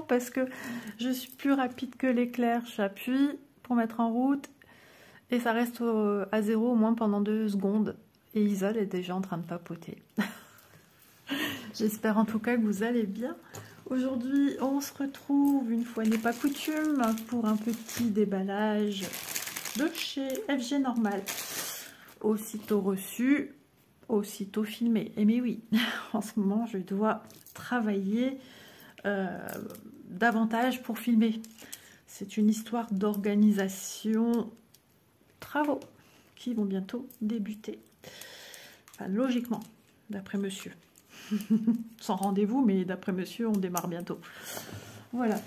temps parce que je suis plus rapide que l'éclair. J'appuie pour mettre en route et ça reste à 0 au moins pendant 2 secondes. Et Isole est déjà en train de papoter. J'espère en tout cas que vous allez bien. Aujourd'hui, on se retrouve, une fois n'est pas coutume, pour un petit déballage de chez FG Normal. Aussitôt reçu, aussitôt filmé. Et mais oui, en ce moment, je dois travailler davantage pour filmer. C'est une histoire d'organisation, travaux qui vont bientôt débuter. Enfin, logiquement, d'après monsieur. Sans rendez-vous, mais d'après monsieur, on démarre bientôt. Voilà.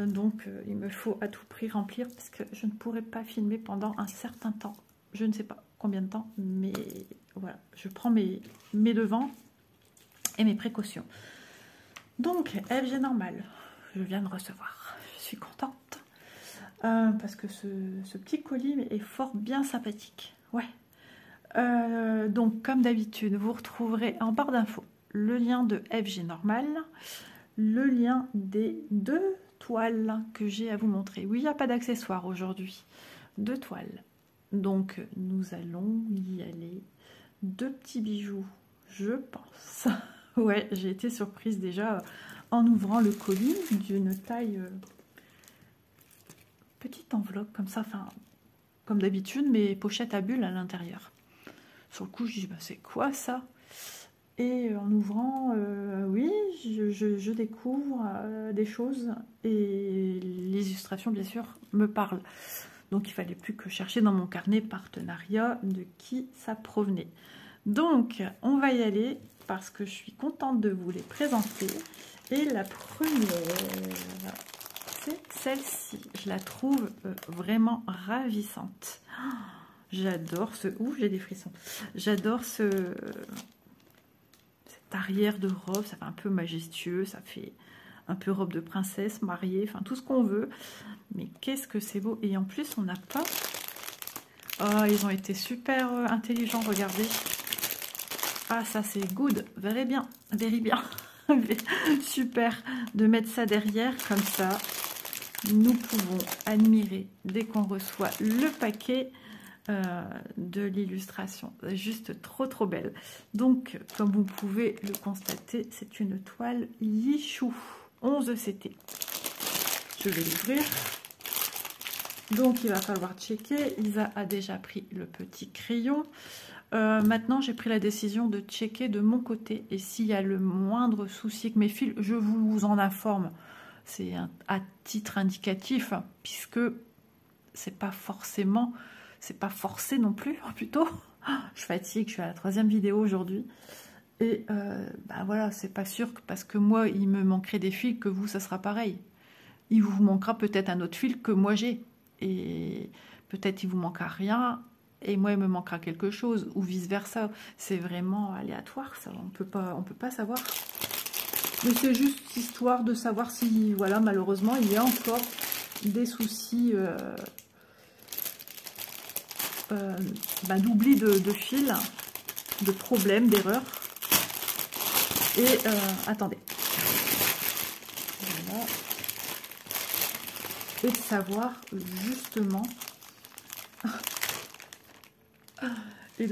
Donc, il me faut à tout prix remplir parce que je ne pourrai pas filmer pendant un certain temps. Je ne sais pas combien de temps, mais voilà. Je prends mes devants et mes précautions. Donc, FG Normal, je viens de recevoir. Je suis contente parce que ce petit colis est fort bien sympathique. Ouais. Donc, comme d'habitude, vous retrouverez en barre d'infos le lien de FG Normal, le lien des 2 toiles que j'ai à vous montrer. Oui, il n'y a pas d'accessoires aujourd'hui. 2 toiles. Donc, nous allons y aller. 2 petits bijoux, je pense. Ouais, j'ai été surprise déjà en ouvrant le colis d'une taille petite enveloppe comme ça, enfin, comme d'habitude, mais pochette à bulles à l'intérieur. Sur le coup, je dis, bah, c'est quoi ça? Et en ouvrant, oui, je découvre des choses et les illustrations, bien sûr, me parlent. Donc, il fallait plus que chercher dans mon carnet partenariat de qui ça provenait. Donc, on va y aller parce que je suis contente de vous les présenter. Et la première, c'est celle-ci. Je la trouve vraiment ravissante. Oh, j'adore ce... Ouh, j'ai des frissons. J'adore cette arrière de robe. Ça fait un peu majestueux. Ça fait un peu robe de princesse, mariée. Enfin, tout ce qu'on veut. Mais qu'est-ce que c'est beau. Et en plus, on n'a pas... Oh, ils ont été super intelligents, regardez. Ah, ça c'est good. Very bien. Very bien. Super de mettre ça derrière. Comme ça, nous pouvons admirer dès qu'on reçoit le paquet de l'illustration. Juste trop belle. Donc, comme vous pouvez le constater, c'est une toile Yichou 11 CT. Je vais l'ouvrir. Donc, il va falloir checker. Isa a déjà pris le petit crayon. Maintenant, j'ai pris la décision de checker de mon côté. Et s'il y a le moindre souci avec mes fils, je vous en informe. C'est à titre indicatif, puisque c'est pas forcément... C'est pas forcé non plus, plutôt. Je fatigue, je suis à la 3e vidéo aujourd'hui. Et bah voilà, c'est pas sûr que parce que moi, il me manquerait des fils, que vous, ça sera pareil. Il vous manquera peut-être un autre fil que moi j'ai. Et peut-être il vous manquera rien, et moi, il me manquera quelque chose, ou vice-versa. C'est vraiment aléatoire, ça. On peut pas savoir. Mais c'est juste histoire de savoir si, voilà, malheureusement, il y a encore des soucis... d'oubli de fil, de problèmes, d'erreurs. Et attendez. Voilà. Et de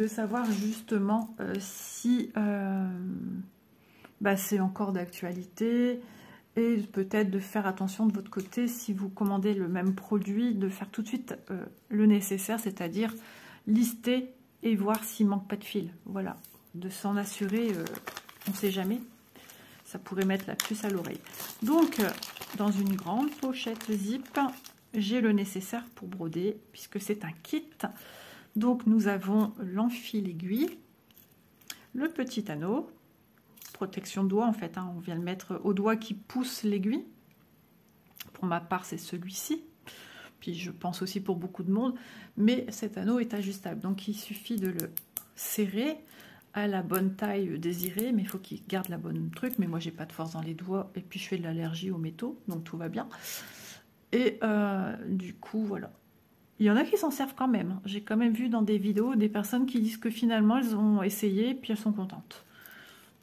savoir justement si c'est encore d'actualité. Et peut-être de faire attention de votre côté, si vous commandez le même produit, de faire tout de suite le nécessaire, c'est-à-dire lister et voir s'il ne manque pas de fil. Voilà, de s'en assurer, on ne sait jamais. Ça pourrait mettre la puce à l'oreille. Donc, dans une grande pochette zip, j'ai le nécessaire pour broder, puisque c'est un kit. Donc, nous avons l'enfil aiguille, le petit anneau, protection de doigt en fait, hein. On vient le mettre au doigt qui pousse l'aiguille. Pour ma part, c'est celui-ci. Puis je pense aussi pour beaucoup de monde. Mais cet anneau est ajustable. Donc il suffit de le serrer à la bonne taille désirée. Mais il faut qu'il garde la bonne truc. Mais moi, j'ai pas de force dans les doigts. Et puis je fais de l'allergie aux métaux. Donc tout va bien. Et du coup, voilà. Il y en a qui s'en servent quand même. J'ai quand même vu dans des vidéos des personnes qui disent que finalement, elles ont essayé et puis elles sont contentes.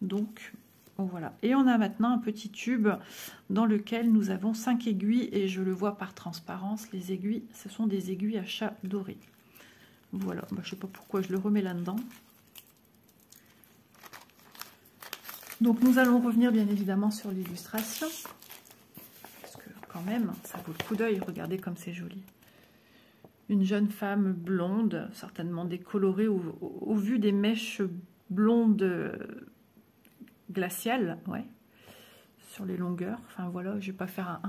Donc, Voilà. Et on a maintenant un petit tube dans lequel nous avons 5 aiguilles. Et je le vois par transparence, les aiguilles, ce sont des aiguilles à chat doré. Voilà. Bah, je ne sais pas pourquoi je le remets là-dedans. Donc nous allons revenir bien évidemment sur l'illustration. Parce que quand même, ça vaut le coup d'œil. Regardez comme c'est joli. Une jeune femme blonde, certainement décolorée au vu des mèches blondes glaciales, ouais, sur les longueurs. Enfin voilà, je vais pas faire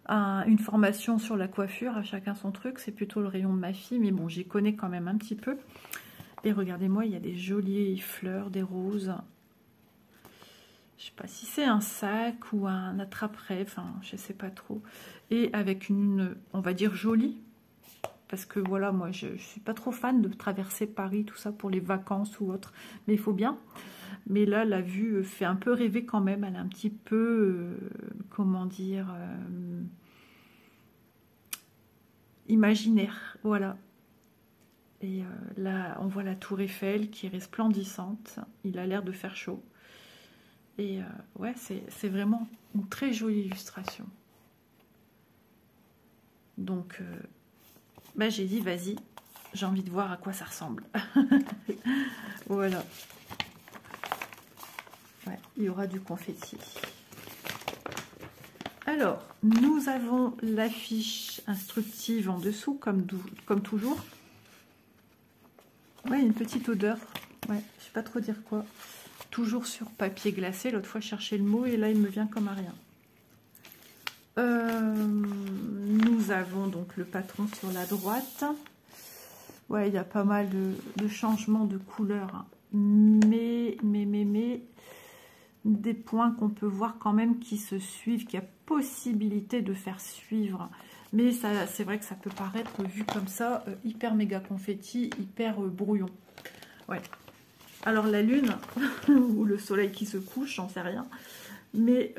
une formation sur la coiffure, à chacun son truc, c'est plutôt le rayon de ma fille, mais bon, j'y connais quand même un petit peu. Et regardez-moi, il y a des jolies fleurs, des roses. Je sais pas si c'est un sac ou un attrape-rêve, enfin, je sais pas trop. Et avec une, on va dire, jolie. Parce que voilà, moi, je suis pas trop fan de traverser Paris, tout ça, pour les vacances ou autre. Mais il faut bien. Mais là, la vue fait un peu rêver quand même. Elle est un petit peu, comment dire, imaginaire. Voilà. Et là, on voit la tour Eiffel qui est resplendissante. Il a l'air de faire chaud. Et ouais, c'est vraiment une très jolie illustration. Donc... ben, j'ai dit, vas-y, j'ai envie de voir à quoi ça ressemble. Voilà. Ouais, il y aura du confetti. Alors, nous avons l'affiche instructive en dessous, comme toujours. Ouais, une petite odeur. Ouais, je sais pas trop dire quoi. Toujours sur papier glacé. L'autre fois, je cherchais le mot et là, il me vient comme à rien. Nous avons donc le patron sur la droite. Ouais, il y a pas mal de changements de couleur, hein. Mais des points qu'on peut voir quand même qui se suivent, qu'il y a possibilité de faire suivre. Mais c'est vrai que ça peut paraître, vu comme ça, hyper méga confetti, hyper brouillon. Ouais. Alors la lune, ou le soleil qui se couche, j'en sais rien. Mais...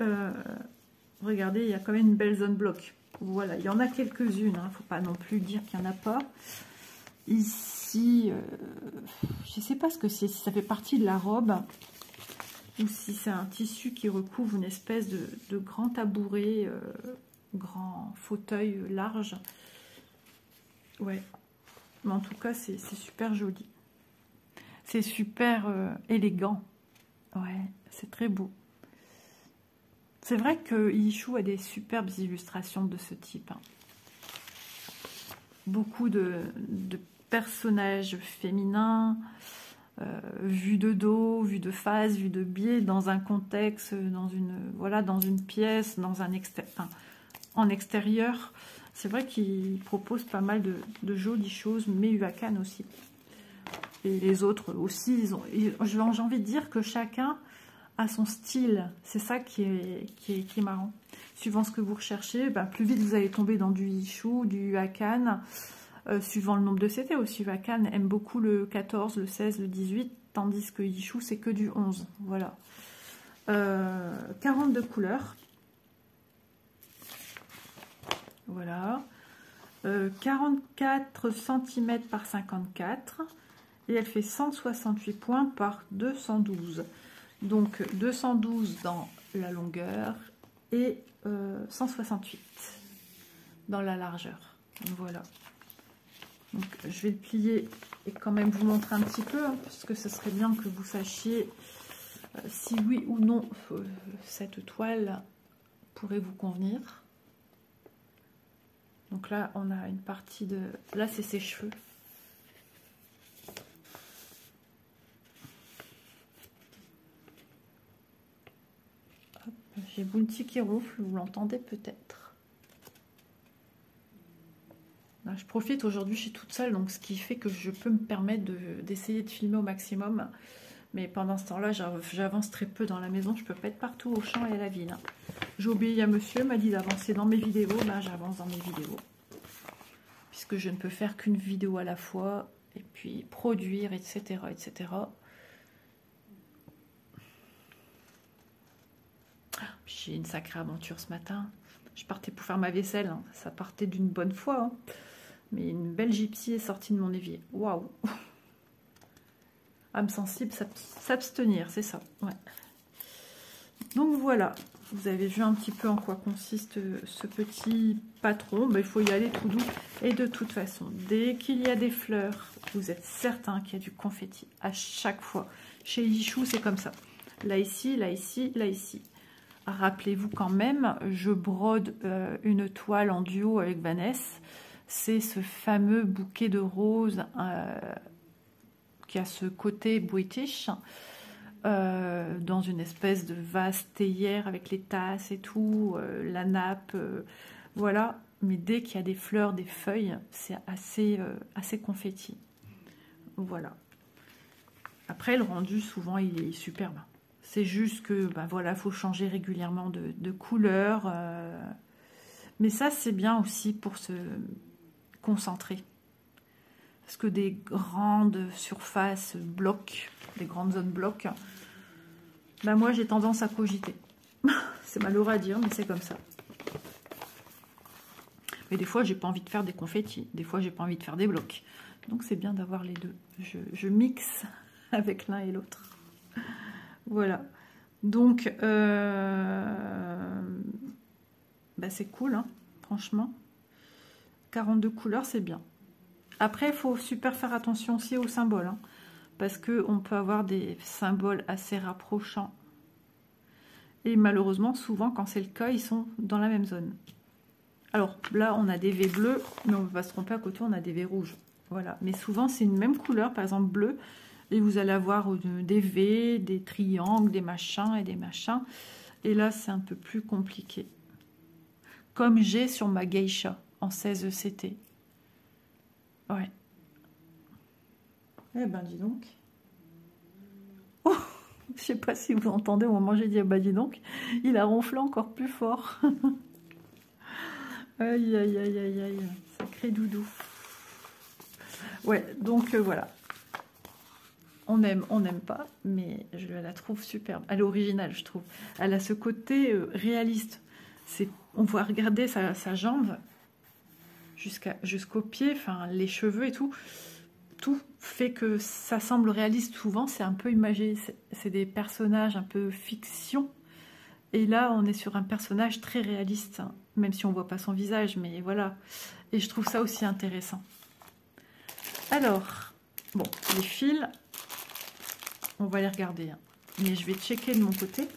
regardez, il y a quand même une belle zone bloc. Voilà, il y en a quelques-unes. Il ne faut pas non plus dire qu'il n'y en a pas. Ici, je ne sais pas ce que c'est. Si ça fait partie de la robe ou si c'est un tissu qui recouvre une espèce de grand tabouret, grand fauteuil large. Ouais. Mais en tout cas, c'est super joli. C'est super élégant. Ouais, c'est très beau. C'est vrai que Yichou a des superbes illustrations de ce type. Hein. Beaucoup de personnages féminins, vus de dos, vus de face, vus de biais, dans un contexte, dans une pièce, en extérieur. C'est vrai qu'il propose pas mal de jolies choses, mais Huacan aussi. Et les autres aussi, j'ai envie de dire que chacun... à son style, c'est ça qui est marrant. Suivant ce que vous recherchez, ben, plus vite vous allez tomber dans du Yichou, du Huacan, suivant le nombre de CT aussi. Huacan aime beaucoup le 14, le 16, le 18, tandis que Yichou c'est que du 11. Voilà. 42 couleurs. Voilà. 44 cm par 54. Et elle fait 168 points par 212. Donc 212 dans la longueur et 168 dans la largeur. Donc, voilà. Donc je vais le plier et quand même vous montrer un petit peu, hein, parce que ce serait bien que vous sachiez si oui ou non cette toile pourrait vous convenir. Donc là on a une partie de... Là c'est ses cheveux. J'ai Bounty qui ronfle, vous l'entendez peut-être. Je profite aujourd'hui, je suis toute seule, donc ce qui fait que je peux me permettre d'essayer de filmer au maximum. Mais pendant ce temps-là, j'avance très peu dans la maison, je peux pas être partout au champ et à la ville. J'ai obéi à monsieur, m'a dit d'avancer dans mes vidéos, ben j'avance dans mes vidéos. Puisque je ne peux faire qu'une vidéo à la fois, et puis produire, etc. etc. J'ai une sacrée aventure ce matin. Je partais pour faire ma vaisselle. Hein. Ça partait d'une bonne foi. Hein. Mais une belle gypsy est sortie de mon évier. Waouh! Âme sensible, s'abstenir, c'est ça. Ouais. Donc voilà, vous avez vu un petit peu en quoi consiste ce petit patron. Ben, il faut y aller tout doux. Et de toute façon, dès qu'il y a des fleurs, vous êtes certain qu'il y a du confetti à chaque fois. Chez Ichou, c'est comme ça. Là, ici, là, ici, là, ici. Rappelez-vous quand même, je brode une toile en duo avec Vanessa. C'est ce fameux bouquet de roses qui a ce côté british. Dans une espèce de vase théière avec les tasses et tout, la nappe, voilà. Mais dès qu'il y a des fleurs, des feuilles, c'est assez confetti. Voilà. Après, le rendu, souvent, il est superbe. C'est juste que, ben voilà, faut changer régulièrement de couleur. Mais ça, c'est bien aussi pour se concentrer. Parce que des grandes surfaces bloquent, des grandes zones bloquent, ben moi, j'ai tendance à cogiter. C'est malheureux à dire, mais c'est comme ça. Mais des fois, j'ai pas envie de faire des confettis. Des fois, j'ai pas envie de faire des blocs. Donc, c'est bien d'avoir les deux. Je mixe avec l'un et l'autre. Voilà. Donc, bah c'est cool, hein, franchement. 42 couleurs, c'est bien. Après, il faut super faire attention aussi aux symboles. Hein, parce qu'on peut avoir des symboles assez rapprochants. Et malheureusement, souvent, quand c'est le cas, ils sont dans la même zone. Alors, là, on a des V bleus, mais on ne peut pas se tromper, à côté, on a des V rouges. Voilà. Mais souvent, c'est une même couleur, par exemple bleu. Et vous allez avoir des V, des triangles, des machins et des machins. Et là, c'est un peu plus compliqué. Comme j'ai sur ma geisha en 16 ECT. Ouais. Eh ben, dis donc. Oh, je sais pas si vous entendez au moment où j'ai dit, bah dis donc, il a ronflé encore plus fort. Aïe, aïe, aïe, aïe, aïe. Sacré doudou. Ouais, donc voilà. On aime, on n'aime pas, mais je la trouve superbe. Elle est originale, je trouve. Elle a ce côté réaliste. On voit regarder sa jambe jusqu'au pied, enfin les cheveux et tout. Tout fait que ça semble réaliste. Souvent, c'est un peu imagé. C'est des personnages un peu fiction. Et là, on est sur un personnage très réaliste, hein, même si on ne voit pas son visage, mais voilà. Et je trouve ça aussi intéressant. Alors, bon, les fils... On va les regarder, hein. Mais je vais checker de mon côté.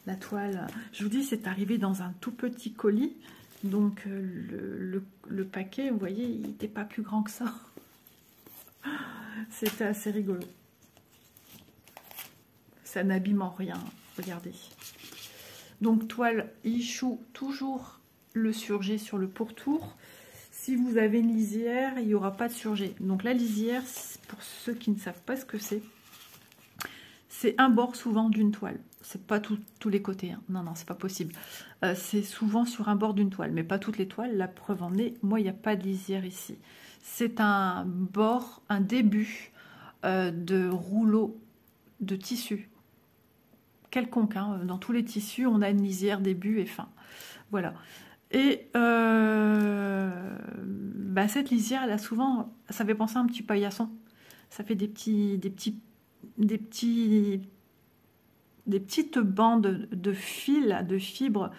La toile, je vous dis, c'est arrivé dans un tout petit colis. Donc, le paquet, vous voyez, il n'était pas plus grand que ça. C'était assez rigolo. Ça n'abîme en rien, regardez. Donc, toile Ichou, toujours le surjet sur le pourtour. Si vous avez une lisière, il n'y aura pas de surjet. Donc la lisière, pour ceux qui ne savent pas ce que c'est un bord souvent d'une toile. C'est pas tous les côtés. Hein. Non, non, c'est pas possible. C'est souvent sur un bord d'une toile, mais pas toutes les toiles. La preuve en est, moi, il n'y a pas de lisière ici. C'est un bord, un début de rouleau de tissu. Quelconque. Hein. Dans tous les tissus, on a une lisière début et fin. Voilà. Et bah cette lisière, elle a souvent, ça fait penser à un petit paillasson. Ça fait des petites bandes de fils, de fibres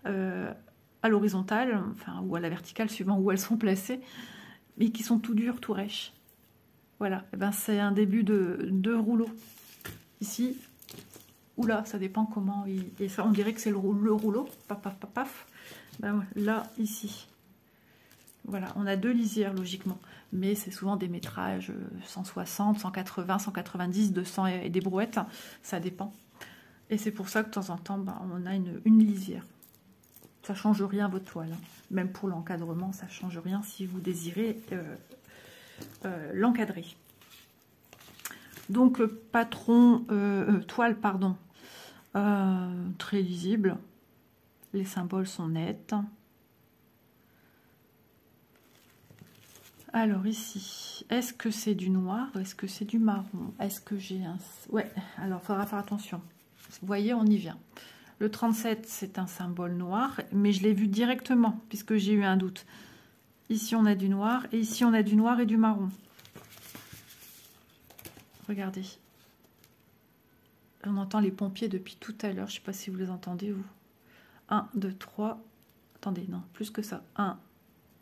à l'horizontale, enfin ou à la verticale, suivant où elles sont placées, mais qui sont tout dures, tout rêches. Voilà. Et ben c'est un début de rouleau. Ici, ou là, ça dépend comment. Et ça, on dirait que c'est le rouleau. Paf, paf, paf, paf. Ben, là, ici. Voilà, on a deux lisières logiquement, mais c'est souvent des métrages 160, 180, 190, 200 et des brouettes, ça dépend. Et c'est pour ça que de temps en temps, ben, on a une lisière. Ça change rien à votre toile. Hein. Même pour l'encadrement, ça change rien si vous désirez l'encadrer. Donc patron, toile, pardon, très lisible. Les symboles sont nets. Alors ici, est-ce que c'est du noir ou est-ce que c'est du marron? Est-ce que j'ai un... Ouais, alors il faudra faire attention. Vous voyez, on y vient. Le 37, c'est un symbole noir, mais je l'ai vu directement puisque j'ai eu un doute. Ici, on a du noir et ici, on a du noir et du marron. Regardez. On entend les pompiers depuis tout à l'heure. Je ne sais pas si vous les entendez, vous. 1, 2, 3. Attendez, non, plus que ça. 1,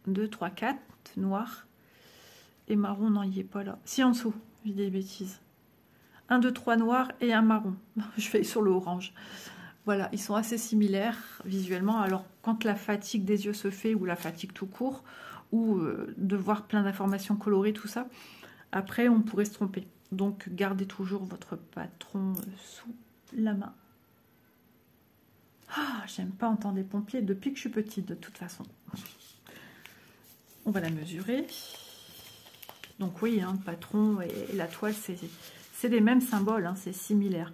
2, 3, 4. Noir. Et marron, non, il n'y est pas là. Si, en dessous. Je dis des bêtises. 1, 2, 3 noirs et un marron. Je vais sur le orange. Voilà, ils sont assez similaires visuellement. Alors, quand la fatigue des yeux se fait, ou la fatigue tout court, ou de voir plein d'informations colorées, tout ça, après, on pourrait se tromper. Donc, gardez toujours votre patron sous la main. Ah, j'aime pas entendre les pompiers depuis que je suis petite, de toute façon. On va la mesurer. Donc oui, hein, le patron et la toile, c'est les mêmes symboles, hein, c'est similaire.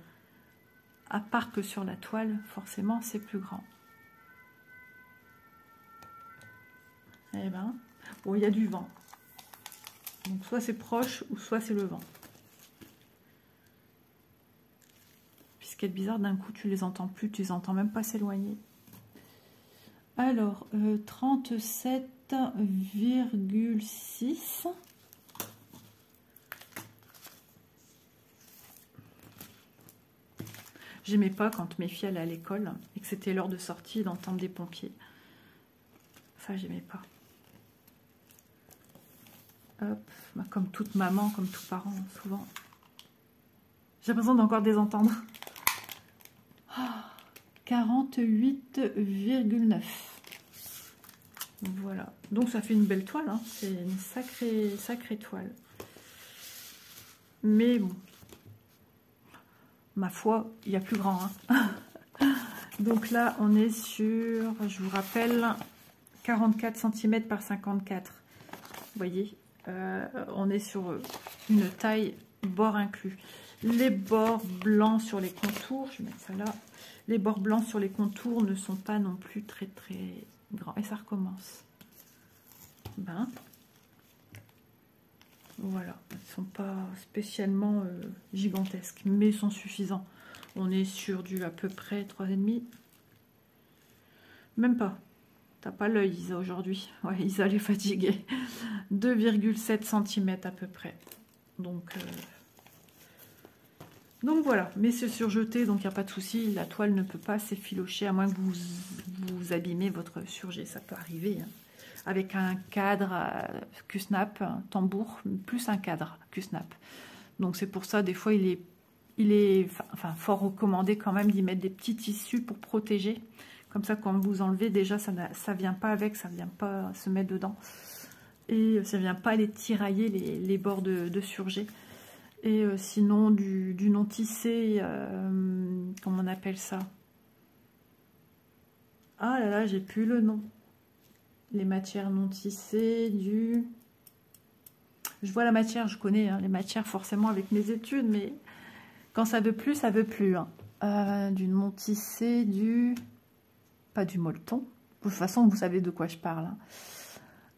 À part que sur la toile, forcément, c'est plus grand. Eh ben, bon, il y a du vent. Donc soit c'est proche, ou soit c'est le vent. Puis ce qui est bizarre, d'un coup, tu les entends plus, tu les entends même pas s'éloigner. Alors, 37,6. J'aimais pas quand mes filles allaient à l'école et que c'était l'heure de sortie d'entendre des pompiers. Ça, j'aimais pas. Hop, bah, comme toute maman, comme tout parent, souvent. J'ai l'impression d'encore les entendre. Oh, 48,9. Voilà. Donc ça fait une belle toile, hein. C'est une sacrée toile. Mais bon. Ma foi, il y a plus grand. Hein. Donc là, on est sur, je vous rappelle, 44 cm par 54. Vous voyez, on est sur une taille bord inclus. Les bords blancs sur les contours, je vais mettre ça là. Les bords blancs sur les contours ne sont pas non plus très grands. Et ça recommence. Ben, voilà, ils ne sont pas spécialement gigantesques, mais ils sont suffisants. On est sur du à peu près 3,5. Même pas. T'as pas l'œil, Isa, aujourd'hui. Ouais, Isa, elle est fatiguée. 2,7 cm à peu près. Donc voilà, mais c'est surjeté, donc il n'y a pas de souci. La toile ne peut pas s'effilocher, à moins que vous abîmez votre surjet. Ça peut arriver. Hein. Avec un cadre Q-snap, un tambour, plus un cadre Q-snap. Donc c'est pour ça, des fois, il est fort recommandé quand même d'y mettre des petits tissus pour protéger. Comme ça, quand vous enlevez, déjà, ça ne vient pas avec, ça ne vient pas se mettre dedans. Et ça ne vient pas les tirailler, les bords de surjet. Et sinon, du non tissé, comment on appelle ça? Ah là là, j'ai plus le nom. Les matières non tissées, je vois la matière, je connais hein, les matières forcément avec mes études, mais quand ça veut plus, ça veut plus. Hein. Du non tissé, pas du molleton. De toute façon, vous savez de quoi je parle.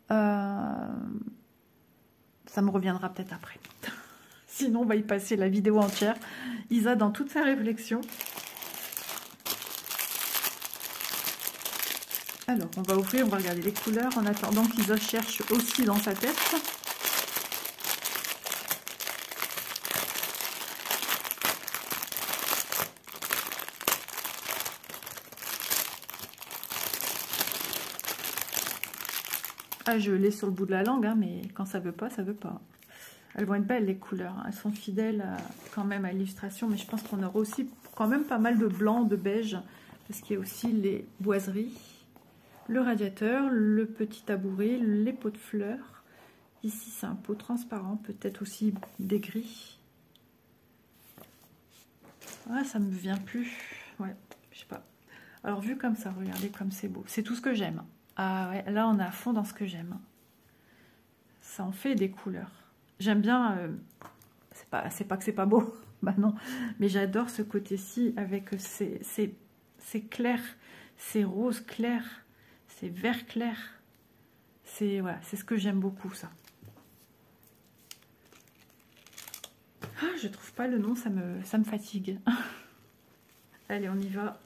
Hein. Ça me reviendra peut-être après. Sinon, on va y passer la vidéo entière. Isa dans toute sa réflexion. Alors, on va ouvrir, on va regarder les couleurs en attendant qu'Isa cherche aussi dans sa tête. Ah, je l'ai sur le bout de la langue, hein, mais quand ça veut pas, ça veut pas. Elles vont être belles, les couleurs. Hein. Elles sont fidèles quand même à l'illustration, mais je pense qu'on aura aussi quand même pas mal de blanc, de beige, parce qu'il y a aussi les boiseries. Le radiateur, le petit tabouret, les pots de fleurs. Ici, c'est un pot transparent, peut-être aussi des gris. Ah, ça me vient plus. Ouais, je sais pas. Alors, vu comme ça, regardez comme c'est beau. C'est tout ce que j'aime. Ah ouais, là, on est à fond dans ce que j'aime. Ça en fait des couleurs. J'aime bien... c'est pas que c'est pas beau. Bah non. Mais j'adore ce côté-ci avec ces clairs, ces roses clairs. C'est vert clair. C'est voilà, c'est ce que j'aime beaucoup, ça. Ah, je trouve pas le nom, ça me fatigue. Allez, on y va.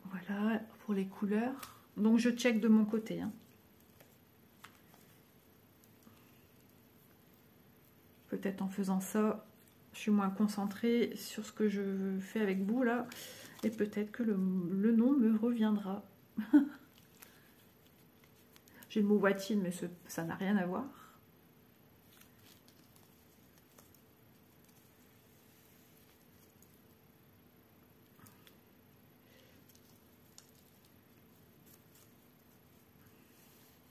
Voilà, pour les couleurs. Donc, je check de mon côté. Hein. Peut-être en faisant ça, Je suis moins concentrée sur ce que je fais avec vous là. Et peut-être que le nom me reviendra. J'ai le mot voitine, mais ça n'a rien à voir.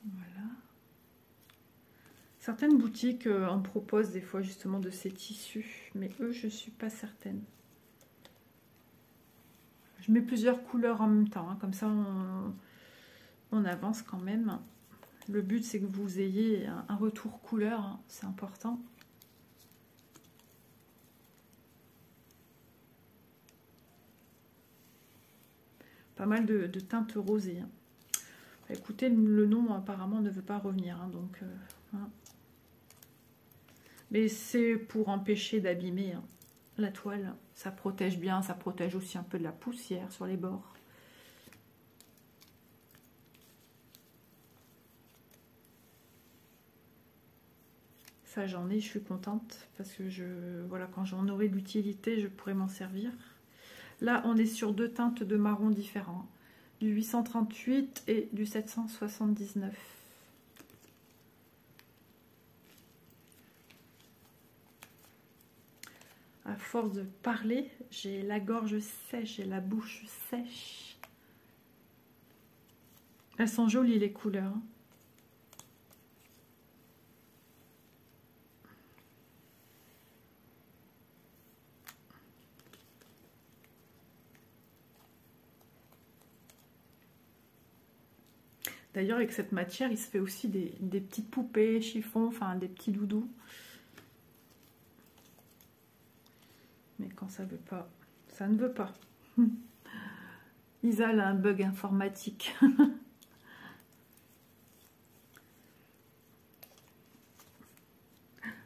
Voilà. Certaines boutiques en proposent des fois justement de ces tissus, mais eux, je ne suis pas certaine. Je mets plusieurs couleurs en même temps, hein, comme ça on avance quand même. Le but, c'est que vous ayez un retour couleur, hein, c'est important. Pas mal de teintes rosées. Hein. Écoutez, le nom apparemment ne veut pas revenir, hein, donc... hein. Mais c'est pour empêcher d'abîmer hein, la toile. Ça protège bien, ça protège aussi un peu de la poussière sur les bords. Ça, j'en ai, je suis contente parce que voilà, quand j'en aurai l'utilité, je pourrai m'en servir. Là, on est sur deux teintes de marron différents, du 838 et du 779. À force de parler, j'ai la gorge sèche, j'ai la bouche sèche. Elles sont jolies les couleurs. Hein. D'ailleurs, avec cette matière, il se fait aussi des petites poupées, chiffons, enfin des petits doudous. Mais quand ça veut pas, ça ne veut pas. Isa a un bug informatique.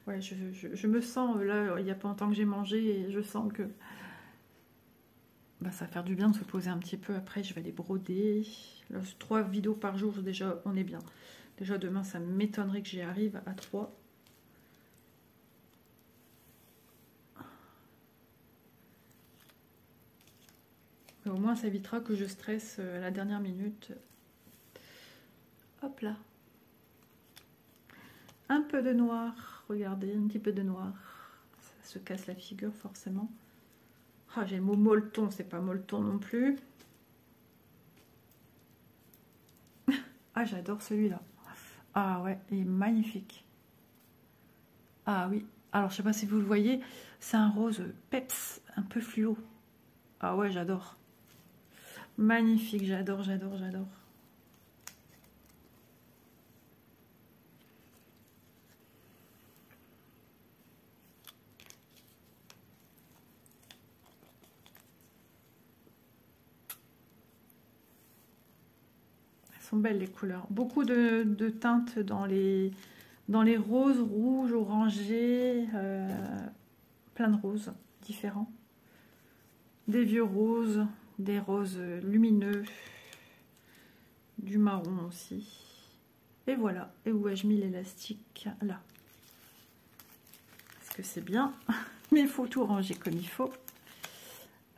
Ouais, je me sens, là, il n'y a pas longtemps que j'ai mangé, et je sens que bah, ça va faire du bien de se poser un petit peu. Après, je vais les broder. Là, 3 vidéos par jour, déjà, on est bien. Déjà, demain, ça m'étonnerait que j'y arrive à 3. Mais au moins, ça évitera que je stresse à la dernière minute. Hop là. Un peu de noir. Regardez, un petit peu de noir. Ça se casse la figure, forcément. Ah, j'ai le mot molleton, c'est pas molleton non plus. Ah, j'adore celui-là. Ah ouais, il est magnifique. Ah oui. Alors, je sais pas si vous le voyez, c'est un rose peps, un peu fluo. Ah ouais, j'adore. Magnifique, j'adore, j'adore, j'adore. Elles sont belles les couleurs. Beaucoup de teintes dans les roses, rouges, orangés, plein de roses différents. Des vieux roses, des roses lumineux, du marron aussi. Et voilà. Et où ai-je mis l'élastique? Là. Est-ce que c'est bien? Mais il faut tout ranger comme il faut.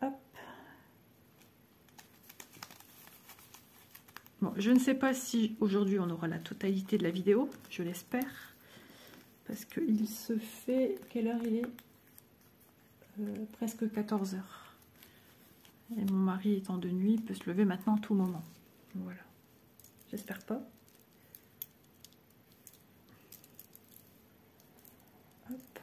Hop. Bon, je ne sais pas si aujourd'hui on aura la totalité de la vidéo. Je l'espère. Parce qu'il se fait... Quelle heure il est? Presque 14 h. Et mon mari étant de nuit, il peut se lever maintenant à tout moment. Voilà. J'espère pas. Hop.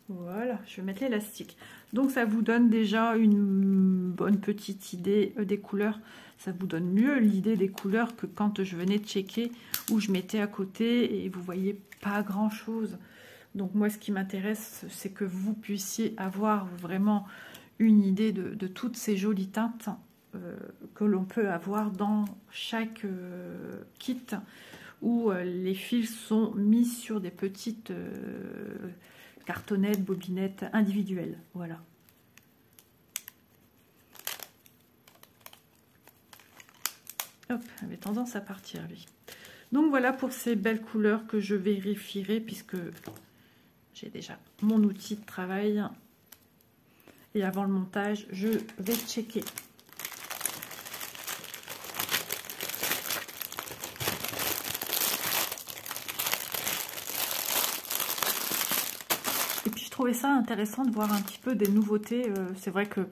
Voilà, je vais mettre l'élastique. Donc ça vous donne déjà une bonne petite idée des couleurs. Ça vous donne mieux l'idée des couleurs que quand je venais de checker où je mettais à côté et vous voyez pas grand chose. Donc moi ce qui m'intéresse c'est que vous puissiez avoir vraiment une idée de toutes ces jolies teintes que l'on peut avoir dans chaque kit où les fils sont mis sur des petites cartonnettes, bobinettes individuelles. Voilà. Hop, il avait tendance à partir lui. Donc voilà pour ces belles couleurs que je vérifierai puisque j'ai déjà mon outil de travail. Et avant le montage, je vais checker. Et puis je trouvais ça intéressant de voir un petit peu des nouveautés. C'est vrai que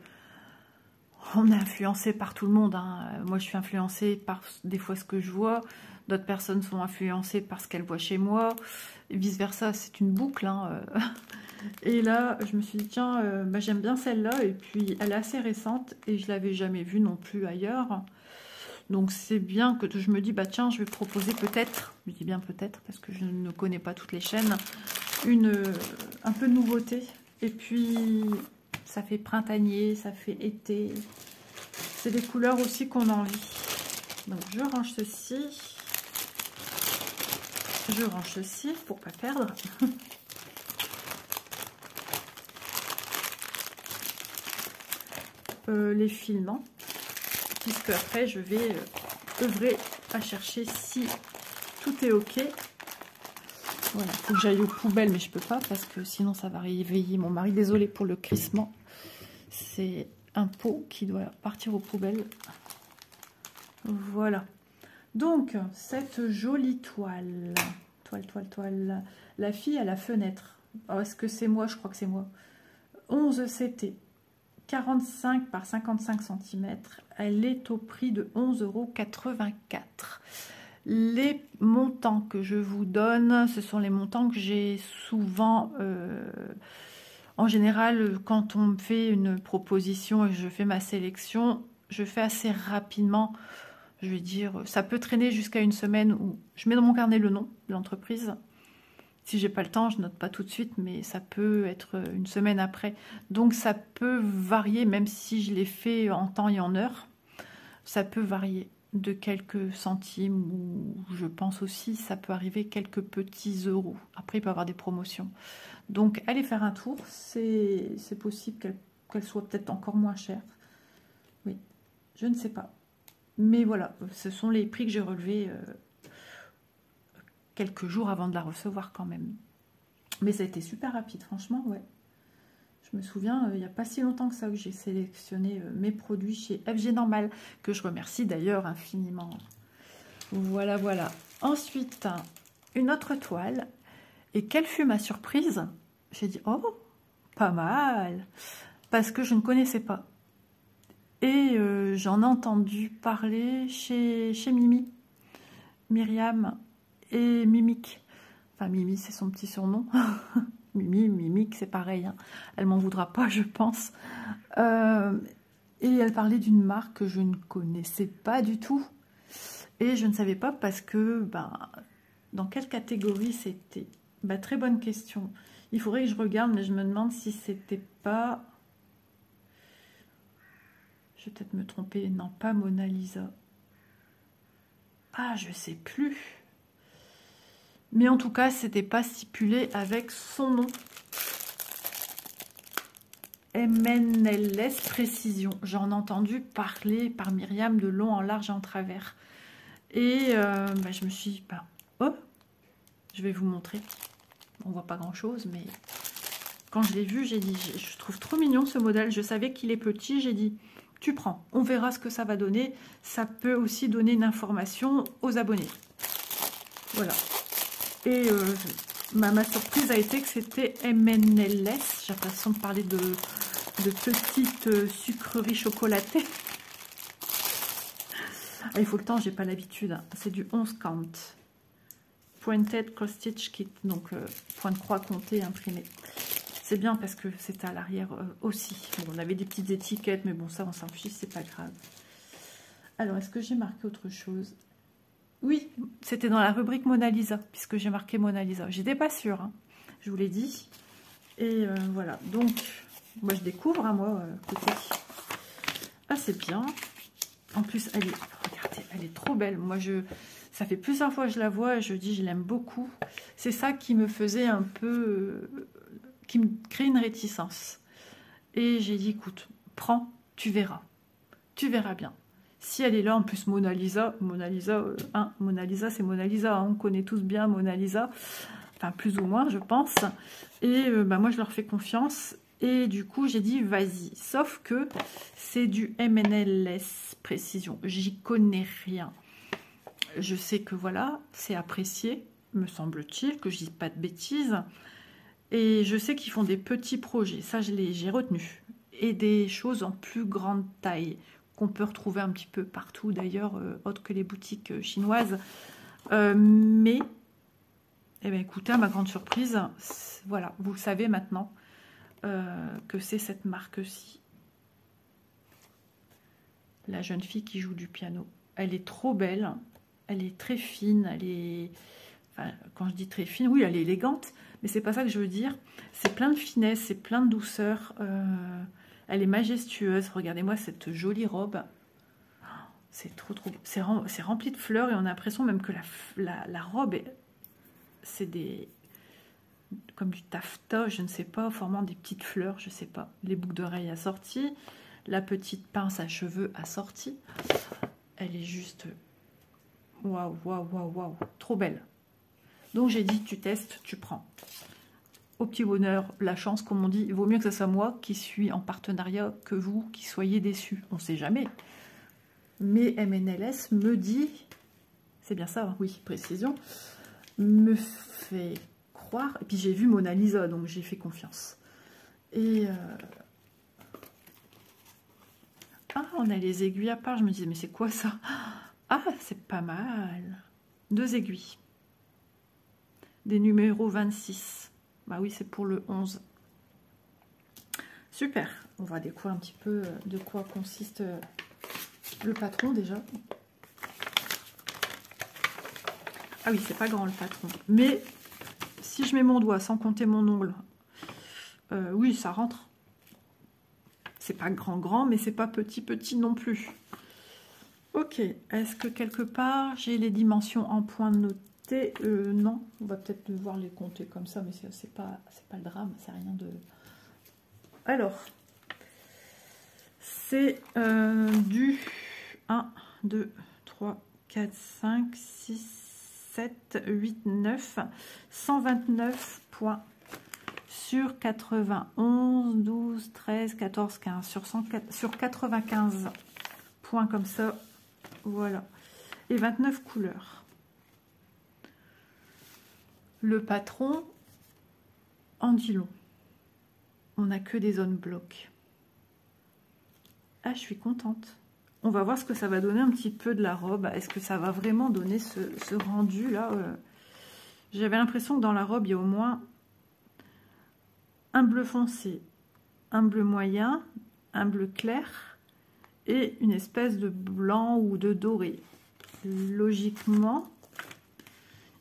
on est influencé par tout le monde. Hein. Moi, je suis influencée par des fois ce que je vois. D'autres personnes sont influencées par ce qu'elles voient chez moi. Et vice versa, c'est une boucle. Hein. Et là, je me suis dit, tiens, bah, j'aime bien celle-là. Et puis, elle est assez récente et je ne l'avais jamais vue non plus ailleurs. Donc, c'est bien que je me dis, bah tiens, je vais proposer peut-être, je dis bien peut-être parce que je ne connais pas toutes les chaînes, un peu de nouveauté. Et puis... ça fait printanier, ça fait été. C'est des couleurs aussi qu'on a envie. Donc je range ceci. Je range ceci pour pas perdre. Les filments. Puisque après je vais œuvrer à chercher si tout est ok. Voilà, il faut que j'aille aux poubelles, mais je peux pas parce que sinon ça va réveiller mon mari. Désolée pour le crissement. C'est un pot qui doit partir aux poubelles. Voilà. Donc, cette jolie toile. Toile. La fille à la fenêtre. Oh, est-ce que c'est moi? Je crois que c'est moi. 11 CT. 45 par 55 cm. Elle est au prix de 11,84 €. Les montants que je vous donne, ce sont les montants que j'ai souvent... en général, quand on me fait une proposition et que je fais ma sélection, je fais assez rapidement. Je vais dire, ça peut traîner jusqu'à une semaine où je mets dans mon carnet le nom de l'entreprise. Si j'ai pas le temps, je note pas tout de suite, mais ça peut être une semaine après. Donc ça peut varier, même si je l'ai fait en temps et en heure. Ça peut varier de quelques centimes ou je pense aussi ça peut arriver quelques petits euros. Après, il peut y avoir des promotions. Donc, allez faire un tour. C'est possible qu'elle soit peut-être encore moins chère. Oui, je ne sais pas. Mais voilà, ce sont les prix que j'ai relevés quelques jours avant de la recevoir quand même. Mais ça a été super rapide, franchement, ouais. Je me souviens, il n'y a pas si longtemps que ça que j'ai sélectionné mes produits chez FG Normal, que je remercie d'ailleurs infiniment. Voilà, voilà. Ensuite, une autre toile. Et quelle fut ma surprise? J'ai dit, oh, pas mal, parce que je ne connaissais pas. Et j'en ai entendu parler chez Mimi, Myriam et Mimique. Enfin, Mimi, c'est son petit surnom. Mimi, Mimique, c'est pareil. Hein. Elle m'en voudra pas, je pense. Et elle parlait d'une marque que je ne connaissais pas du tout. Et je ne savais pas parce que, dans quelle catégorie c'était? Très bonne question. Il faudrait que je regarde, mais je me demande si c'était pas... Je vais peut-être me tromper. Non, pas Mona Lisa. Ah, je sais plus. Mais en tout cas, c'était pas stipulé avec son nom. MNLS Précision. J'en ai entendu parler par Myriam de long en large et en travers. Et je me suis dit, oh, je vais vous montrer. On voit pas grand chose, mais quand je l'ai vu, j'ai dit, je trouve trop mignon ce modèle. Je savais qu'il est petit, j'ai dit, tu prends. On verra ce que ça va donner. Ça peut aussi donner une information aux abonnés. Voilà. Et ma surprise a été que c'était MNLS. J'ai l'impression de parler de petites sucreries chocolatées. Ah, il faut le temps, j'ai pas l'habitude. Hein. C'est du 11 count. Pointed Cross Stitch Kit. Donc, point de croix compté imprimé. C'est bien parce que c'est à l'arrière aussi. Bon, on avait des petites étiquettes, mais bon, ça, on s'en fiche, c'est pas grave. Alors, est-ce que j'ai marqué autre chose? Oui, c'était dans la rubrique Mona Lisa, puisque j'ai marqué Mona Lisa. J'étais pas sûre, hein, je vous l'ai dit. Et voilà, donc, moi je découvre, hein, moi, écoutez. Ah, c'est bien. En plus, regardez, elle est trop belle. Moi, ça fait plusieurs fois que je la vois et je dis, je l'aime beaucoup. C'est ça qui me faisait un peu, qui me crée une réticence. Et j'ai dit, écoute, prends, tu verras bien. Si elle est là, en plus Mona Lisa, c'est Mona Lisa, hein, on connaît tous bien Mona Lisa. enfin plus ou moins je pense, et moi je leur fais confiance, et du coup j'ai dit vas-y, sauf que c'est du MNLS précision, j'y connais rien, je sais que voilà, c'est apprécié, me semble-t-il, que je dis pas de bêtises, et je sais qu'ils font des petits projets, ça j'ai retenu, et des choses en plus grande taille, qu'on peut retrouver un petit peu partout d'ailleurs, autre que les boutiques chinoises, mais eh bien, écoutez, à ma grande surprise, voilà, vous le savez maintenant que c'est cette marque-ci. La jeune fille qui joue du piano. Elle est trop belle, elle est très fine, elle est... Enfin, quand je dis très fine, oui, elle est élégante, mais c'est pas ça que je veux dire. C'est plein de finesse, c'est plein de douceur. Elle est majestueuse. Regardez-moi cette jolie robe. C'est trop... C'est rempli de fleurs et on a l'impression même que la robe est... C'est des... comme du taffetas, je ne sais pas, formant des petites fleurs, je ne sais pas. Les boucles d'oreilles assorties, la petite pince à cheveux assortie. Elle est juste... waouh, waouh, waouh, waouh, trop belle. Donc j'ai dit, tu testes, tu prends. Au petit bonheur, la chance, comme on dit, il vaut mieux que ce soit moi qui suis en partenariat que vous qui soyez déçus. On ne sait jamais. Mais MNLS me dit, c'est bien ça, oui, précision, me fait croire, et puis j'ai vu Mona Lisa, donc j'ai fait confiance. Et ah, on a les aiguilles à part, je me disais, mais c'est quoi ça? Ah, c'est pas mal. 2 aiguilles. Des numéros 26. Bah oui, c'est pour le 11. Super. On va découvrir un petit peu de quoi consiste le patron déjà. Ah oui, c'est pas grand le patron. Mais si je mets mon doigt sans compter mon ongle, oui, ça rentre. C'est pas grand, mais c'est pas petit non plus. Ok. Est-ce que quelque part, j'ai les dimensions en points notés? Non. On va peut-être devoir les compter comme ça, mais c'est pas le drame. C'est rien de... Alors, c'est du 1, 2, 3, 4, 5, 6, 7, 8, 9, 129 points sur 91, 12, 13, 14, 15, sur 95 points comme ça, voilà, et 29 couleurs. Le patron en dit long. On n'a que des zones blocs. Ah, je suis contente. On va voir ce que ça va donner un petit peu de la robe. Est-ce que ça va vraiment donner ce rendu là? J'avais l'impression que dans la robe, il y a au moins un bleu foncé, un bleu moyen, un bleu clair et une espèce de blanc ou de doré. Logiquement,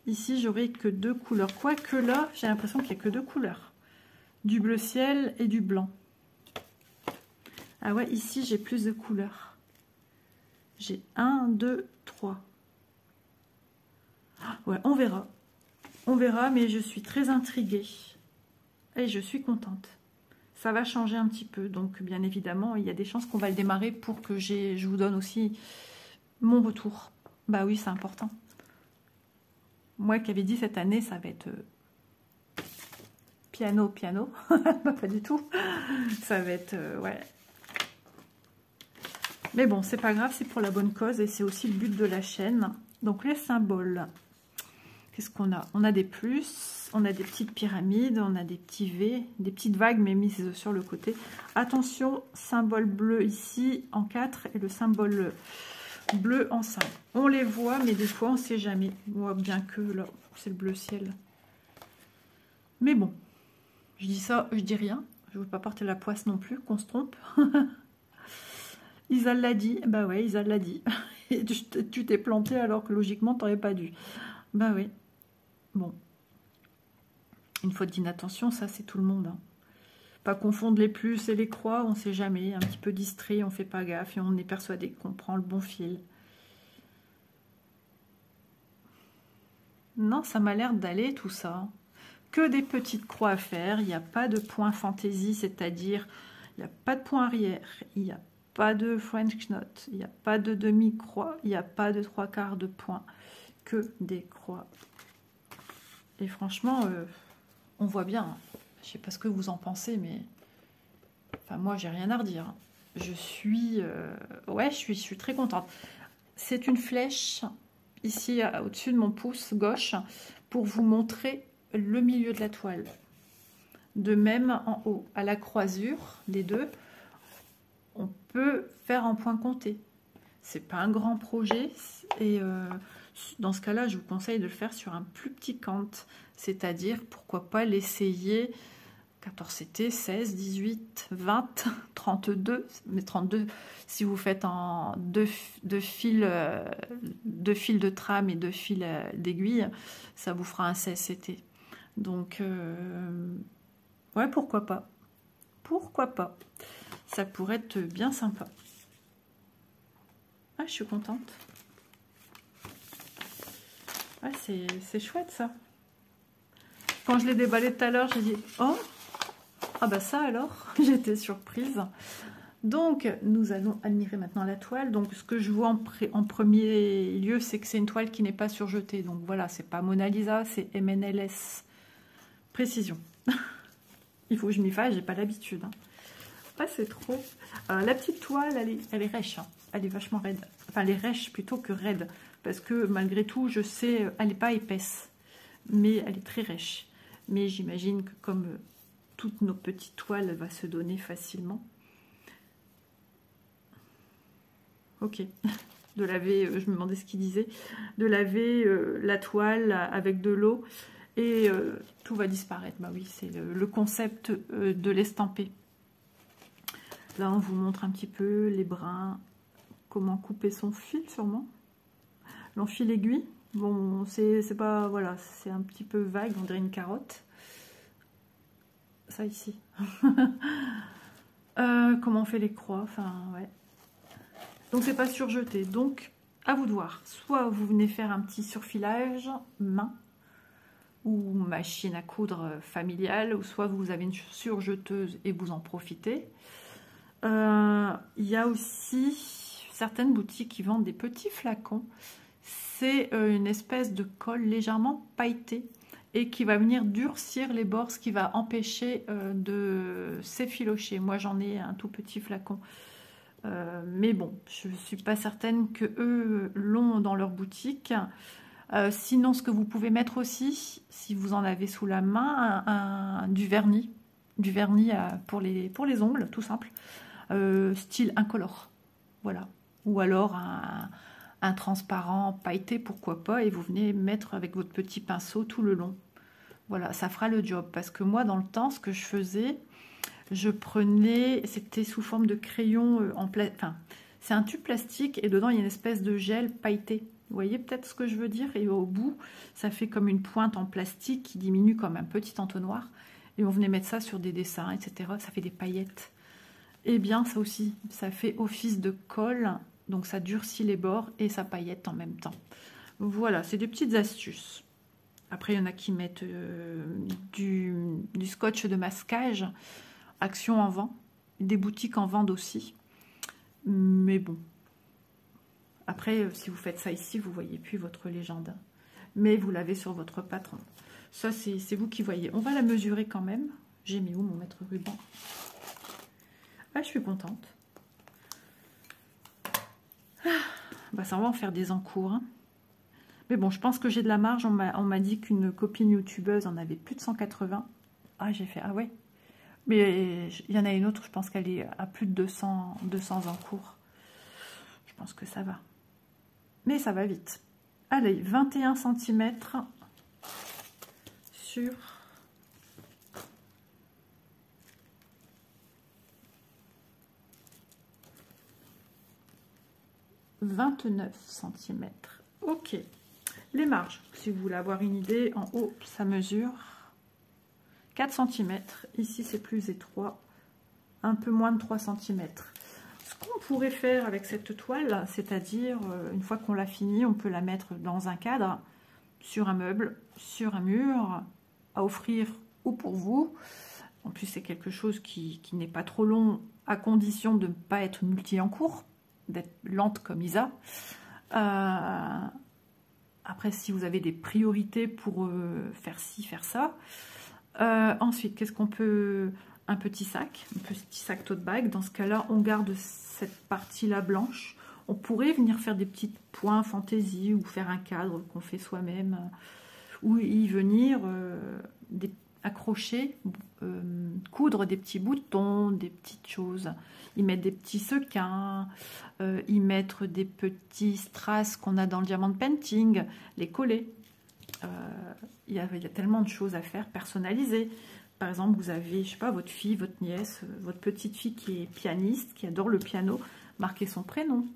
ici, j'aurai que 2 couleurs. Quoique là, j'ai l'impression qu'il n'y a que 2 couleurs. Du bleu ciel et du blanc. Ah ouais, ici, j'ai plus de couleurs. J'ai 1, 2, 3. Ouais, on verra. On verra, mais je suis très intriguée. Et je suis contente. Ça va changer un petit peu. Donc, bien évidemment, il y a des chances qu'on va le démarrer pour que je vous donne aussi mon retour. Bah oui, c'est important. Moi qui avais dit cette année, ça va être piano. Pas du tout. Ça va être... ouais. Mais bon, c'est pas grave, c'est pour la bonne cause et c'est aussi le but de la chaîne. Donc les symboles, qu'est-ce qu'on a? On a des plus, on a des petites pyramides, on a des petits V, des petites vagues mais mises sur le côté. Attention, symbole bleu ici en 4 et le symbole bleu en 5. On les voit mais des fois on ne sait jamais. Moi, bien que là, c'est le bleu ciel. Mais bon, je dis ça, je dis rien. Je ne veux pas porter la poisse non plus, qu'on se trompe. Isa l'a dit, bah ouais, Isa l'a dit. Et tu t'es planté alors que logiquement, tu n'aurais pas dû. Bah oui. Bon. Une faute d'inattention, ça, c'est tout le monde. Hein. Pas confondre les plus et les croix, on ne sait jamais. Un petit peu distrait, on ne fait pas gaffe et on est persuadé qu'on prend le bon fil. Non, ça m'a l'air d'aller tout ça. Que des petites croix à faire. Il n'y a pas de point fantaisie, c'est-à-dire, il n'y a pas de point arrière. Il n'y a pas de French knot, il n'y a pas de demi-croix, il n'y a pas de 3/4 de point, que des croix. Et franchement, on voit bien. Je sais pas ce que vous en pensez, mais enfin, moi, j'ai rien à redire. Je suis, ouais, je suis très contente. C'est une flèche ici au-dessus de mon pouce gauche pour vous montrer le milieu de la toile. De même en haut, à la croisure des deux, on peut faire en point compté. C'est pas un grand projet et dans ce cas-là, je vous conseille de le faire sur un plus petit cante, c'est-à-dire pourquoi pas l'essayer 14 CT, 16, 18, 20, 32, mais 32 si vous faites en deux fils de trame et 2 fils d'aiguille, ça vous fera un 16 CT. Donc, ouais, pourquoi pas. Pourquoi pas. Ça pourrait être bien sympa. Ah, je suis contente. Ouais, c'est chouette ça. Quand je l'ai déballé tout à l'heure, j'ai dit « Oh, ah bah ça alors !» J'étais surprise. Donc, nous allons admirer maintenant la toile. Donc, ce que je vois en premier lieu, c'est que c'est une toile qui n'est pas surjetée. Donc voilà, c'est pas Mona Lisa, c'est MNLS. Précision. Il faut que je m'y fasse, j'ai pas l'habitude. Hein. Ah, c'est trop. La petite toile, elle est rêche. Hein. Elle est vachement raide. Enfin, elle est rêche plutôt que raide. Parce que malgré tout, je sais, elle n'est pas épaisse. Mais elle est très rêche. Mais j'imagine que comme toutes nos petites toiles, elle va se donner facilement. Ok. De laver, je me demandais ce qu'il disait. De laver la toile avec de l'eau. Et tout va disparaître. Bah oui, c'est le concept de l'estamper. Là, on vous montre un petit peu les brins, comment couper son fil, sûrement. L'enfil aiguille. Bon, c'est pas, voilà, c'est un petit peu vague, on dirait une carotte. Ça ici. Comment on fait les croix, enfin, ouais. Donc, c'est pas surjeté. Donc, à vous de voir. Soit vous venez faire un petit surfilage main, ou machine à coudre familiale, ou soit vous avez une surjeteuse et vous en profitez. Il y a aussi certaines boutiques qui vendent des petits flacons. C'est une espèce de colle légèrement pailletée et qui va venir durcir les bords, ce qui va empêcher de s'effilocher. Moi, j'en ai un tout petit flacon. Mais bon, je ne suis pas certaine que eux l'ont dans leur boutique. Sinon, ce que vous pouvez mettre aussi, si vous en avez sous la main, du vernis. Du vernis pour les ongles, tout simple. Style incolore. Voilà. Ou alors un transparent pailleté, pourquoi pas, et vous venez mettre avec votre petit pinceau tout le long. Voilà, ça fera le job. Parce que moi, dans le temps, ce que je faisais, je prenais, c'était sous forme de crayon enfin, c'est un tube plastique et dedans, il y a une espèce de gel pailleté. Vous voyez peut-être ce que je veux dire? Et au bout, ça fait comme une pointe en plastique qui diminue comme un petit entonnoir. Et on venait mettre ça sur des dessins, etc. Ça fait des paillettes. Eh bien, ça aussi, ça fait office de colle. Donc, ça durcit les bords et ça paillette en même temps. Voilà, c'est des petites astuces. Après, il y en a qui mettent du scotch de masquage. Action en vend. Des boutiques en vendent aussi. Mais bon. Après, si vous faites ça ici, vous ne voyez plus votre légende. Mais vous l'avez sur votre patron. Ça, c'est vous qui voyez. On va la mesurer quand même. J'ai mis où mon mètre ruban? Ah, je suis contente. Ah, bah ça, on va en faire des encours. Hein. Mais bon, je pense que j'ai de la marge. On m'a dit qu'une copine youtubeuse en avait plus de 180. Ah, j'ai fait, ah ouais. Mais il y en a une autre, je pense qu'elle est à plus de 200 encours. Je pense que ça va. Mais ça va vite. Allez, 21 cm sur 29 cm. Ok. Les marges, si vous voulez avoir une idée, en haut, ça mesure 4 cm. Ici, c'est plus étroit. Un peu moins de 3 cm. Ce qu'on pourrait faire avec cette toile, c'est-à-dire, une fois qu'on l'a finie, on peut la mettre dans un cadre, sur un meuble, sur un mur, à offrir ou pour vous. En plus, c'est quelque chose qui n'est pas trop long, à condition de ne pas être multi en cours, d'être lente comme Isa. Après, après, si vous avez des priorités pour faire ci, faire ça. Ensuite, qu'est-ce qu'on peut... Un petit sac tote bag. Dans ce cas-là, on garde cette partie-là blanche. On pourrait venir faire des petits points fantaisie ou faire un cadre qu'on fait soi-même. Ou y venir accrocher, coudre des petits boutons, des petites choses. Y mettre des petits sequins, y mettre des petits strass qu'on a dans le diamond painting, les coller. Il y a tellement de choses à faire, personnaliser. Par exemple, vous avez, je sais pas, votre fille, votre nièce, votre petite fille qui est pianiste, qui adore le piano, marquer son prénom.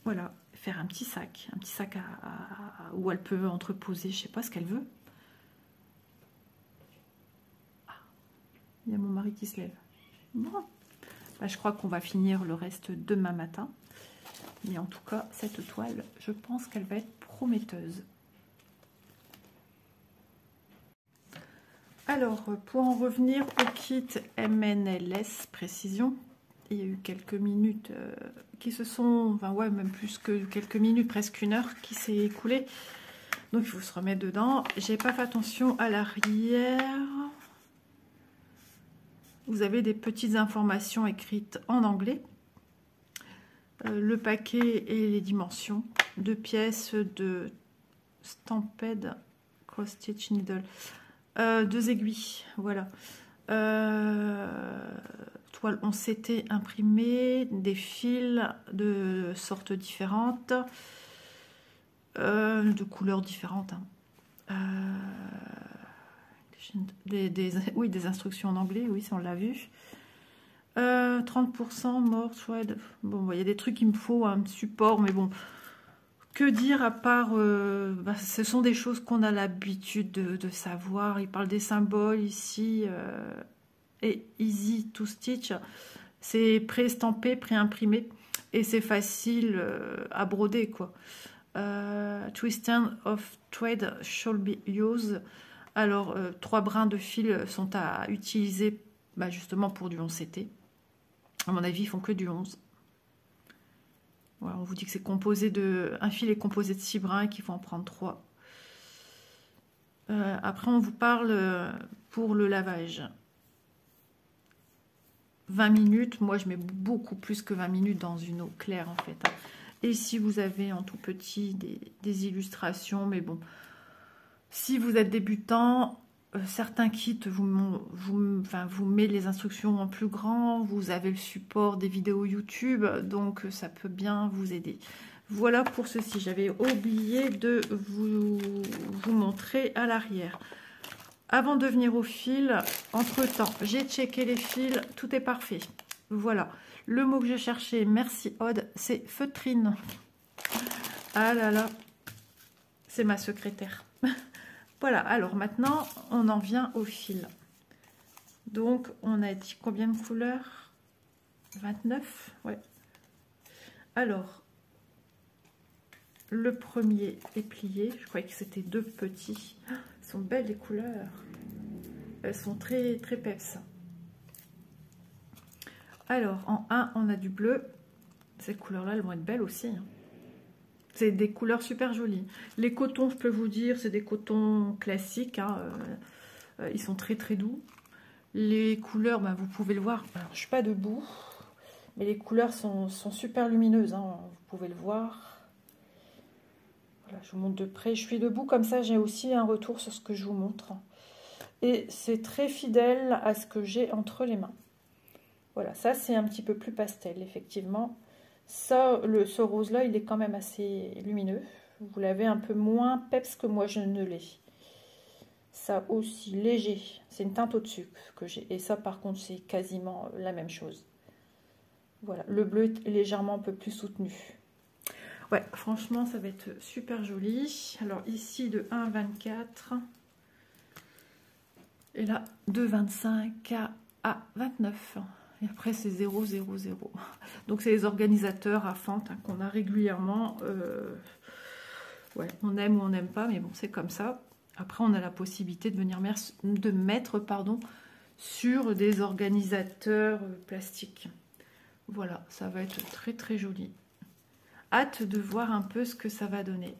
Voilà, faire un petit sac où elle peut entreposer, je sais pas ce qu'elle veut. Ah, il y a mon mari qui se lève. Bon, bah, je crois qu'on va finir le reste demain matin. Mais en tout cas, cette toile, je pense qu'elle va être prometteuse. Alors, pour en revenir au kit MNLS Précision, il y a eu quelques minutes qui se sont... Enfin, ouais, même plus que quelques minutes, presque une heure qui s'est écoulée. Donc, il faut se remettre dedans. J'ai pas fait attention à l'arrière. Vous avez des petites informations écrites en anglais. Le paquet et les dimensions. 2 pièces de Stamped Cross Stitch Needle. 2 aiguilles, voilà. Toile 11 CT imprimée, des fils de sortes différentes, de couleurs différentes. Hein. Oui, des instructions en anglais, oui, ça on l'a vu. 30% more thread. Bon, il y a des trucs qu'il me faut, un support, mais bon. Que dire à part, ce sont des choses qu'on a l'habitude de savoir. Il parle des symboles ici. Et easy to stitch. C'est pré-estampé, pré-imprimé. Et c'est facile à broder, quoi. Twisting of thread should be used. Alors, 3 brins de fil sont à utiliser justement pour du 11 CT. À mon avis, ils font que du 11. Voilà, on vous dit que c'est composé de... Un fil est composé de 6 brins et qu'il faut en prendre 3. Après, on vous parle pour le lavage. 20 minutes. Moi, je mets beaucoup plus que 20 minutes dans une eau claire, en fait. Et ici, vous avez en tout petit des illustrations. Mais bon, si vous êtes débutant, certains kits vous met les instructions en plus grand. Vous avez le support des vidéos YouTube. Donc, ça peut bien vous aider. Voilà pour ceci. J'avais oublié de vous montrer à l'arrière. Avant de venir au fil, entre-temps, j'ai checké les fils. Tout est parfait. Voilà. Le mot que je cherchais, merci Aude, c'est feutrine. Ah là là, c'est ma secrétaire. Voilà, alors maintenant, on en vient au fil. Donc, on a dit combien de couleurs? 29, ouais. Alors, le premier est plié. Je croyais que c'était 2 petits. Elles sont belles les couleurs. Elles sont très, très peps. Alors, en 1, on a du bleu. Ces couleurs-là, elles vont être belles aussi. Hein. C'est des couleurs super jolies. Les cotons, je peux vous dire, c'est des cotons classiques. Hein. Ils sont très très doux. Les couleurs, vous pouvez le voir. Alors, je ne suis pas debout, mais les couleurs sont super lumineuses. Hein. Vous pouvez le voir. Voilà, je vous montre de près. Je suis debout, comme ça j'ai aussi un retour sur ce que je vous montre. Et c'est très fidèle à ce que j'ai entre les mains. Voilà, ça c'est un petit peu plus pastel, effectivement. Ça, ce rose-là, il est quand même assez lumineux. Vous l'avez un peu moins peps que moi, je ne l'ai. Ça aussi, léger. C'est une teinte au-dessus que j'ai. Et ça, par contre, c'est quasiment la même chose. Voilà, le bleu est légèrement un peu plus soutenu. Ouais, franchement, ça va être super joli. Alors ici, de 1,24. Et là, de 25 à 29. Et après, c'est 0, 0, 0. Donc, c'est les organisateurs à fente hein, qu'on a régulièrement. Ouais, on aime ou on n'aime pas, mais bon, c'est comme ça. Après, on a la possibilité de venir mettre sur des organisateurs plastiques. Voilà, ça va être très, très joli. Hâte de voir un peu ce que ça va donner.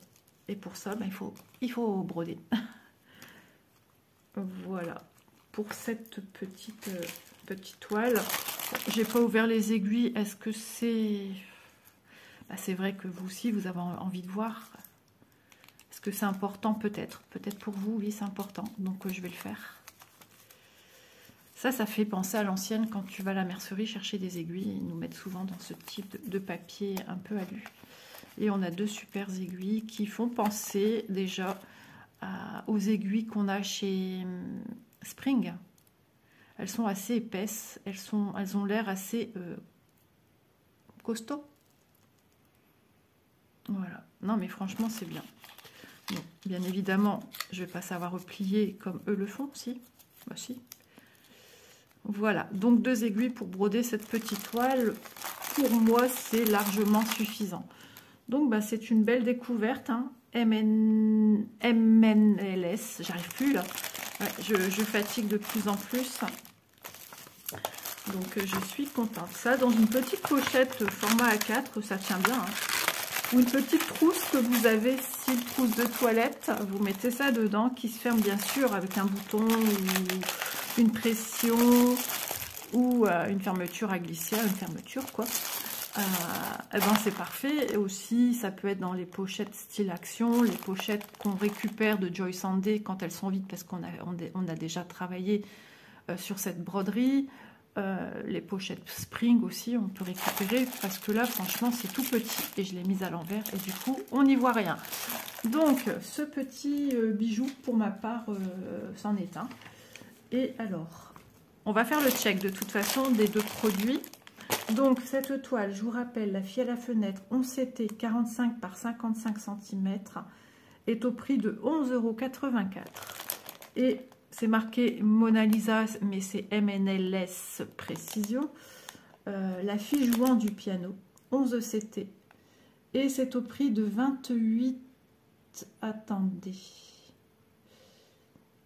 Et pour ça, ben, il faut broder. Voilà, pour cette petite toile. J'ai pas ouvert les aiguilles. Est-ce que c'est... Ben, c'est vrai que vous aussi, vous avez envie de voir. Est-ce que c'est important? Peut-être. Peut-être pour vous, oui, c'est important. Donc, je vais le faire. Ça fait penser à l'ancienne, quand tu vas à la mercerie chercher des aiguilles. Ils nous mettent souvent dans ce type de papier un peu alu. Et on a deux super aiguilles qui font penser déjà aux aiguilles qu'on a chez Spring. Elles sont assez épaisses, elles ont l'air assez costauds. Voilà. Non mais franchement c'est bien. Bon, bien évidemment, je vais pas savoir replier comme eux le font, si. Bah si. Voilà, donc deux aiguilles pour broder cette petite toile. Pour moi, c'est largement suffisant. Donc, bah, c'est une belle découverte. Hein. MNLS, j'arrive plus là. Ouais, je fatigue de plus en plus. Donc, je suis contente. Ça, dans une petite pochette format A4, ça tient bien. Hein. Ou une petite trousse que vous avez, style trousse de toilette. Vous mettez ça dedans, qui se ferme bien sûr avec un bouton ou une pression ou une fermeture à glissière, une fermeture quoi. Eh ben c'est parfait. Et aussi ça peut être dans les pochettes style action, les pochettes qu'on récupère de Joy Sandé quand elles sont vides parce qu'on a déjà travaillé sur cette broderie. Les pochettes Spring aussi on peut récupérer parce que là franchement c'est tout petit et je l'ai mise à l'envers et du coup on n'y voit rien. Donc ce petit bijou pour ma part c'en est un. Et alors on va faire le check de toute façon des deux produits. Donc cette toile, je vous rappelle, la fille à la fenêtre 11 CT 45 par 55 cm est au prix de 11,84 €. Et c'est marqué Mona Lisa, mais c'est MNLS précision. La fille jouant du piano, 11 CT. Et c'est au prix de 28... Attendez...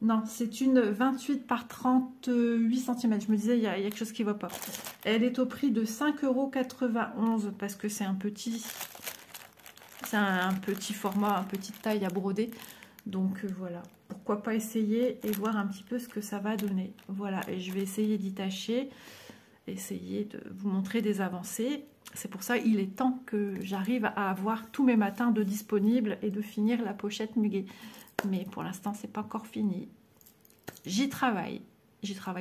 Non, c'est une 28 par 38 cm. Je me disais, il y a quelque chose qui ne va pas. Elle est au prix de 5,91 € parce que c'est un petit format, une petite taille à broder. Donc voilà, pourquoi pas essayer et voir un petit peu ce que ça va donner. Voilà, et je vais essayer d'y tâcher, essayer de vous montrer des avancées. C'est pour ça il est temps que j'arrive à avoir tous mes matins de disponibles et de finir la pochette muguet. Mais pour l'instant, c'est pas encore fini. J'y travaille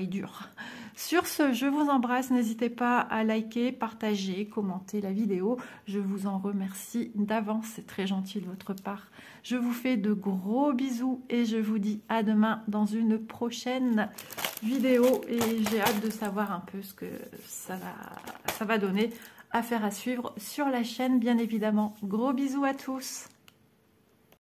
dur. Sur ce, je vous embrasse. N'hésitez pas à liker, partager, commenter la vidéo. Je vous en remercie d'avance. C'est très gentil de votre part. Je vous fais de gros bisous et je vous dis à demain dans une prochaine vidéo. Et j'ai hâte de savoir un peu ce que ça va donner. Affaire à suivre sur la chaîne, bien évidemment. Gros bisous à tous.